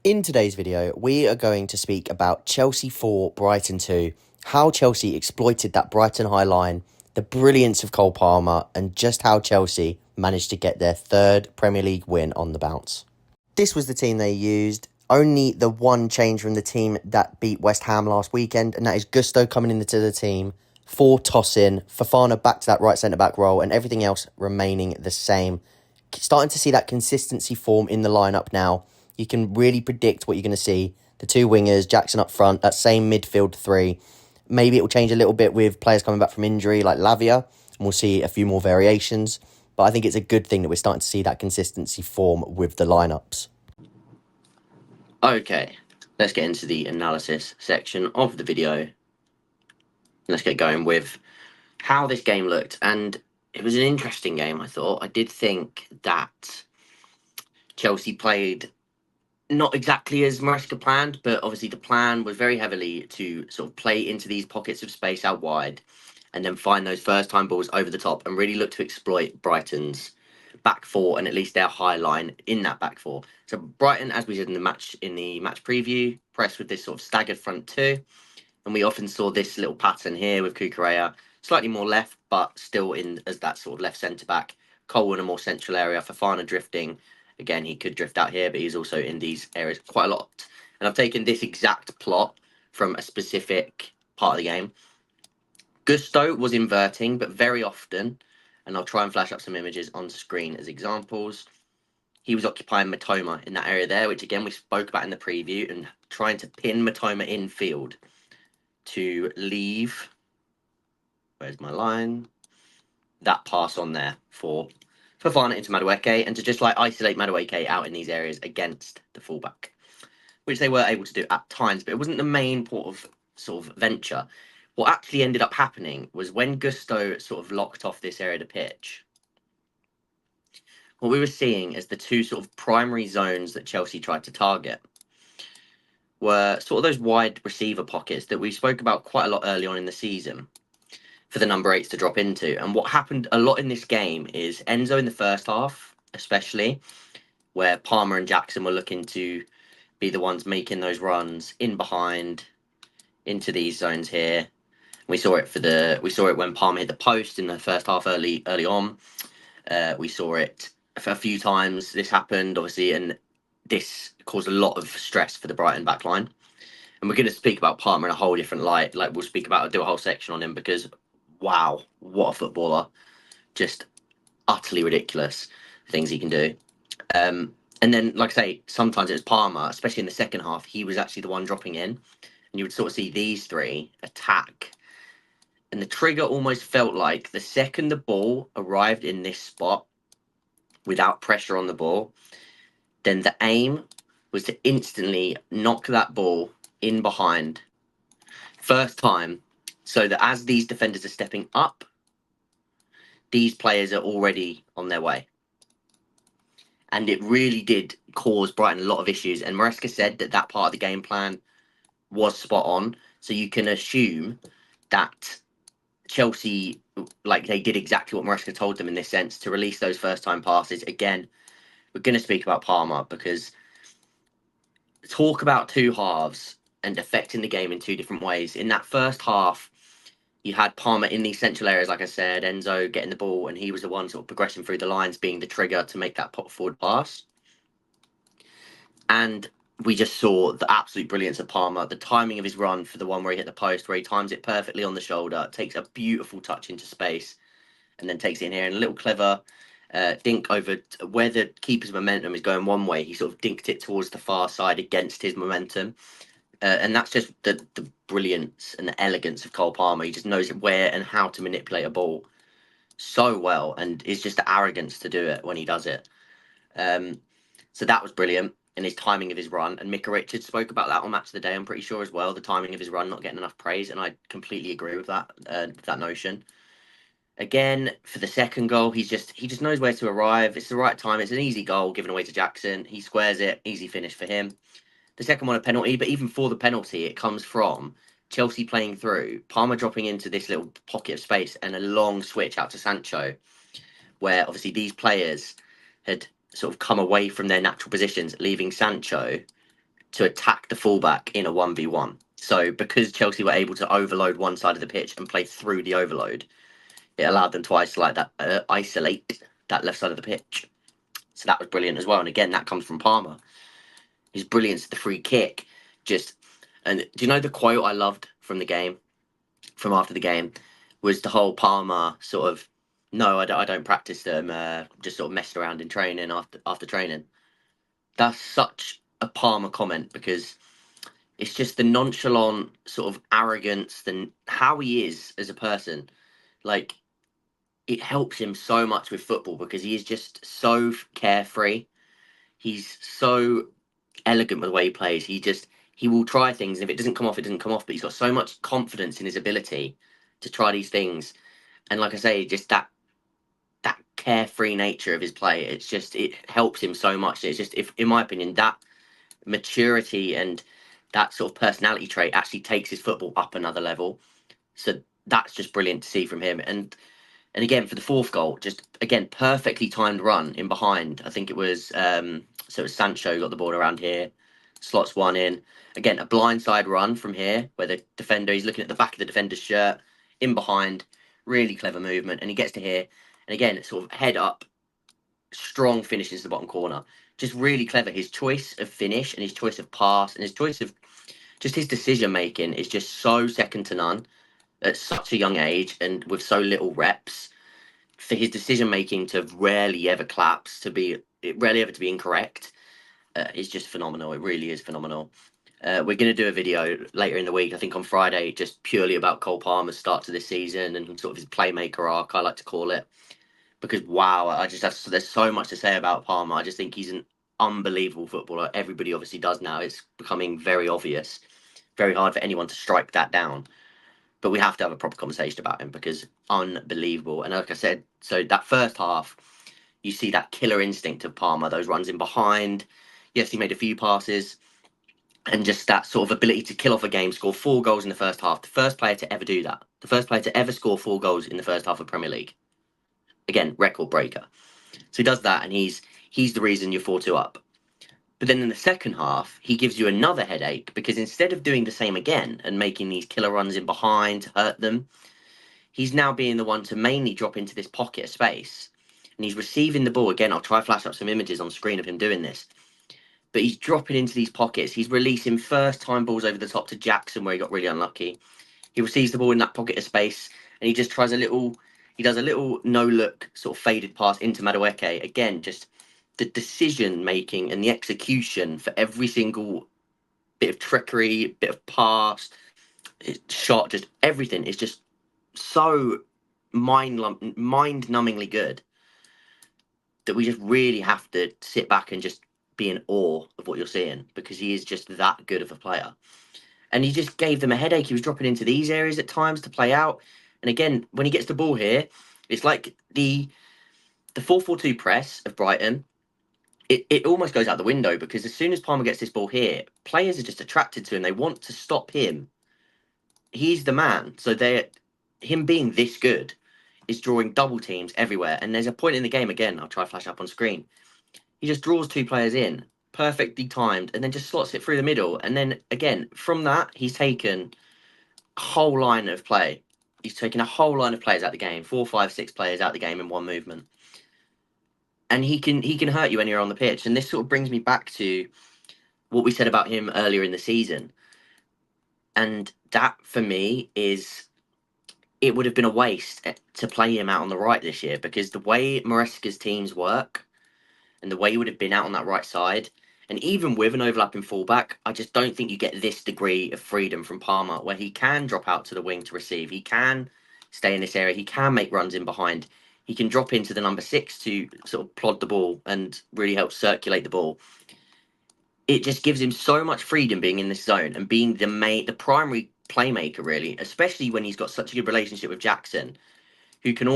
In today's video, we are going to speak about Chelsea 4, Brighton 2, how Chelsea exploited that Brighton high line, the brilliance of Cole Palmer, and just how Chelsea managed to get their third Premier League win on the bounce. This was the team they used, only the one change from the team that beat West Ham last weekend, and that is Gusto coming into the team for Tosin, Fofana back to that right centre-back role, and everything else remaining the same. Starting to see that consistency form in the lineup now. You can really predict what you're going to see. The two wingers, Jackson up front, that same midfield three. Maybe it will change a little bit with players coming back from injury like Lavia, and we'll see a few more variations. But I think it's a good thing that we're starting to see that consistency form with the lineups. Okay, let's get into the analysis section of the video. Let's get going with how this game looked. And it was an interesting game, I thought. I did think that Chelsea played not exactly as Maresca planned, but obviously the plan was very heavily to sort of play into these pockets of space out wide and then find those first time balls over the top and really look to exploit Brighton's back four and at least their high line in that back four. So Brighton, as we did in the match preview, pressed with this sort of staggered front two, and we often saw this little pattern here with Kukurea, slightly more left, but still in as that sort of left centre back. Cole in a more central area, Fofana drifting. Again, he could drift out here, but he's also in these areas quite a lot. And I've taken this exact plot from a specific part of the game. Gusto was inverting, but very often, and I'll try and flash up some images on screen as examples. He was occupying Matoma in that area there, which again we spoke about in the preview, and trying to pin Matoma in field to leave. Where's my line? That pass on there for Fofana into Madueke, and to just like isolate Madueke out in these areas against the fullback, which they were able to do at times, but it wasn't the main port of sort of venture. What actually ended up happening was when Gusto sort of locked off this area of the pitch, what we were seeing as the two sort of primary zones that Chelsea tried to target were sort of those wide receiver pockets that we spoke about quite a lot early on in the season for the number eights to drop into. And what happened a lot in this game is Enzo in the first half, especially, where Palmer and Jackson were looking to be the ones making those runs in behind into these zones here. We saw it when Palmer hit the post in the first half early on. We saw it a few times. This happened obviously, and this caused a lot of stress for the Brighton backline. And we're going to speak about Palmer in a whole different light. Like we'll do a whole section on him because wow, what a footballer! Just utterly ridiculous things he can do. And then, like I say, sometimes it was Palmer, especially in the second half. He was actually the one dropping in, and you would sort of see these three attack. And the trigger almost felt like the second the ball arrived in this spot without pressure on the ball, then the aim was to instantly knock that ball in behind first time, so that as these defenders are stepping up, these players are already on their way. And it really did cause Brighton a lot of issues. And Maresca said that that part of the game plan was spot on. So you can assume that Chelsea, like they did exactly what Maresca told them in this sense, to release those first time passes. Again, we're going to speak about Palmer because talk about two halves and affecting the game in two different ways. In that first half, you had Palmer in these central areas, like I said, Enzo getting the ball, and he was the one sort of progressing through the lines, being the trigger to make that pop forward pass. And we just saw the absolute brilliance of Palmer, the timing of his run for the one where he hit the post, where he times it perfectly on the shoulder, takes a beautiful touch into space, and then takes it in here. And a little clever dink over where the keeper's momentum is going one way. He sort of dinked it towards the far side against his momentum. And that's just the brilliance and the elegance of Cole Palmer. He just knows where and how to manipulate a ball so well, and it's just the arrogance to do it when he does it. So that was brilliant. And his timing of his run, and Mika Richards spoke about that on Match of the Day, I'm pretty sure as well. The timing of his run not getting enough praise, and I completely agree with that notion. Again, for the second goal, he just knows where to arrive. It's the right time. It's an easy goal given away to Jackson. He squares it, easy finish for him. The second one a penalty, but even for the penalty, it comes from Chelsea playing through, Palmer dropping into this little pocket of space, and a long switch out to Sancho, where obviously these players had sort of come away from their natural positions, leaving Sancho to attack the fullback in a 1v1. So because Chelsea were able to overload one side of the pitch and play through the overload, it allowed them to isolate that left side of the pitch. So that was brilliant as well. And again, that comes from Palmer. His brilliance, the free kick, just. And do you know the quote I loved from the game, from after the game, was the whole Palmer sort of, no, I don't practice them, just sort of messed around in training after training. That's such a Palmer comment because it's just the nonchalant sort of arrogance, and how he is as a person. Like, it helps him so much with football because he is just so carefree. He's so elegant with the way he plays. He will try things, and if it doesn't come off, it doesn't come off. But he's got so much confidence in his ability to try these things, and like I say, just that carefree nature of his play. It helps him so much. It's just, if in my opinion, that maturity and that sort of personality trait actually takes his football up another level. So that's just brilliant to see from him. And again, for the fourth goal, just again perfectly timed run in behind. I think it was so it was Sancho got the ball around here, slots one in. Again, a blindside run from here where the defender, he's looking at the back of the defender's shirt, in behind, really clever movement, and he gets to here, and again it's sort of head up, strong finish into the bottom corner. Just really clever. His choice of finish and his choice of pass and his choice of just his decision making is just so second to none at such a young age and with so little reps. For his decision making to rarely ever collapse, rarely ever to be incorrect, is just phenomenal. It really is phenomenal. We're going to do a video later in the week, I think on Friday, just purely about Cole Palmer's start to this season and sort of his playmaker arc, I like to call it. Because wow, there's so much to say about Palmer. I just think he's an unbelievable footballer. Everybody obviously does now. It's becoming very obvious. Very hard for anyone to strike that down. But we have to have a proper conversation about him because unbelievable. And like I said, so that first half, you see that killer instinct of Palmer, those runs in behind. Yes, he made a few passes, and just that sort of ability to kill off a game, score 4 goals in the first half. The first player to ever do that. The first player to ever score 4 goals in the first half of Premier League. Again, record breaker. So he does that, and he's the reason you're 4-2 up. But then in the second half, he gives you another headache because instead of doing the same again and making these killer runs in behind to hurt them, he's now being the one to mainly drop into this pocket of space. And he's receiving the ball. Again, I'll try to flash up some images on screen of him doing this. But he's dropping into these pockets. He's releasing first time balls over the top to Jackson, where he got really unlucky. He receives the ball in that pocket of space, and he just tries he does a little no look sort of faded pass into Madueke. Again, just the decision making and the execution for every single bit of trickery, bit of pass, shot, just everything is just so mind-numbingly good that we just really have to sit back and just be in awe of what you're seeing because he is just that good of a player. And he just gave them a headache. He was dropping into these areas at times to play out. And again, when he gets the ball here, it's like the 4-4-2 press of Brighton. It almost goes out the window because as soon as Palmer gets this ball here, players are just attracted to him. They want to stop him. He's the man. So him being this good is drawing double teams everywhere. And there's a point in the game, again, I'll try to flash up on screen. He just draws 2 players in, perfectly timed, and then just slots it through the middle. And then again, from that, he's taken a whole line of play. He's taken a whole line of players out of the game, 4, 5, 6 players out of the game in one movement. And he can hurt you when you're on the pitch. And this sort of brings me back to what we said about him earlier in the season. And that for me is it would have been a waste to play him out on the right this year because the way Maresca's teams work and the way he would have been out on that right side, and even with an overlapping fullback, I just don't think you get this degree of freedom from Palmer where he can drop out to the wing to receive. He can stay in this area. He can make runs in behind. He can drop into the number 6 to sort of plod the ball and really help circulate the ball. It just gives him so much freedom being in this zone and being the primary playmaker, really, especially when he's got such a good relationship with Jackson, who can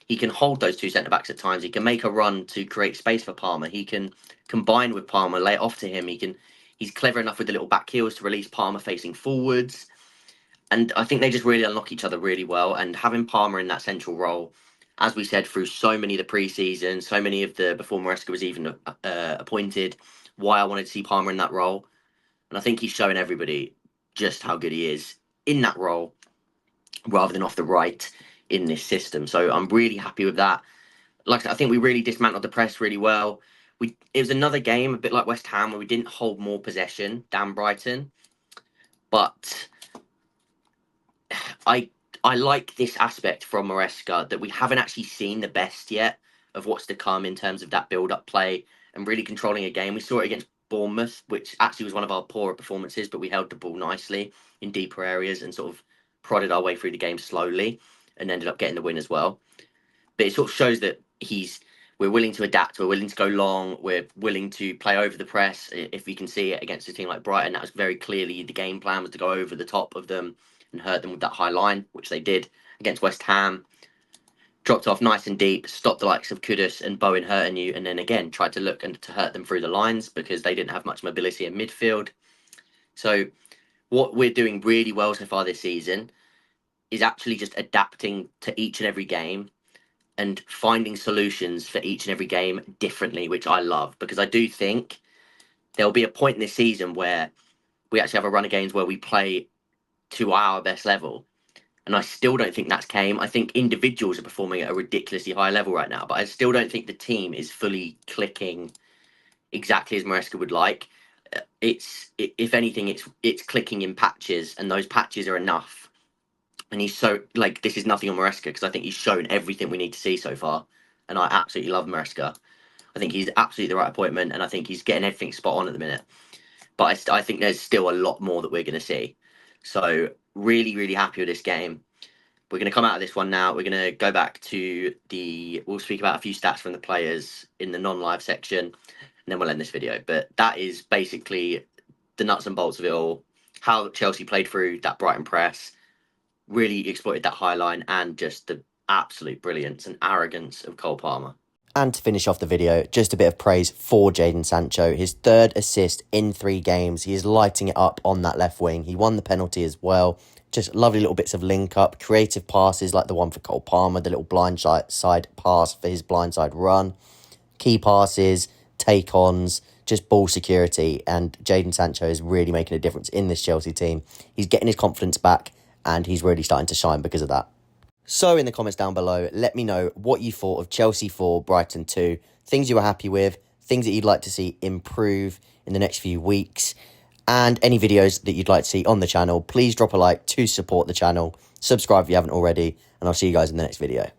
he can hold those 2 centre-backs at times. He can make a run to create space for Palmer. He can combine with Palmer, lay it off to him. He's clever enough with the little back heels to release Palmer facing forwards. And I think they just really unlock each other really well. And having Palmer in that central role, as we said, through so many of the pre-season, so many of before Maresca was even appointed, why I wanted to see Palmer in that role. And I think he's showing everybody just how good he is in that role rather than off the right in this system. So I'm really happy with that. Like I said, I think we really dismantled the press really well. It was another game, a bit like West Ham, where we didn't hold more possession than Brighton. But I I like this aspect from Maresca that we haven't actually seen the best yet of what's to come in terms of that build-up play and really controlling a game. We saw it against Bournemouth, which actually was one of our poorer performances, but we held the ball nicely in deeper areas and sort of prodded our way through the game slowly and ended up getting the win as well. But it sort of shows that we're willing to adapt, we're willing to go long, we're willing to play over the press. If we can see it against a team like Brighton, that was very clearly the game plan, was to go over the top of them and hurt them with that high line, which they did against West Ham. Dropped off nice and deep, stopped the likes of Kudus and Bowen hurting you, and then again tried to look and to hurt them through the lines because they didn't have much mobility in midfield. So what we're doing really well so far this season is actually just adapting to each and every game and finding solutions for each and every game differently, which I love, because I do think there'll be a point in this season where we actually have a run of games where we play to our best level. And I still don't think that's came. I think individuals are performing at a ridiculously high level right now, but I still don't think the team is fully clicking exactly as Maresca would like. If anything, it's clicking in patches, and those patches are enough. And he's so, like, this is nothing on Maresca because I think he's shown everything we need to see so far, and I absolutely love Maresca. I think he's absolutely the right appointment, and I think he's getting everything spot on at the minute. But I think there's still a lot more that we're going to see. So really, really happy with this game. We're going to come out of this one now. We're going to go back to we'll speak about a few stats from the players in the non-live section, and then we'll end this video. But that is basically the nuts and bolts of it all. How Chelsea played through that Brighton press, really exploited that high line, and just the absolute brilliance and arrogance of Cole Palmer. And to finish off the video, just a bit of praise for Jadon Sancho. His 3rd assist in 3 games. He is lighting it up on that left wing. He won the penalty as well. Just lovely little bits of link up, creative passes like the one for Cole Palmer, the little blindside pass for his blindside run. Key passes, take-ons, just ball security. And Jadon Sancho is really making a difference in this Chelsea team. He's getting his confidence back and he's really starting to shine because of that. So in the comments down below, let me know what you thought of Chelsea 4, Brighton 2, things you were happy with, things that you'd like to see improve in the next few weeks, and any videos that you'd like to see on the channel. Please drop a like to support the channel, subscribe if you haven't already, and I'll see you guys in the next video.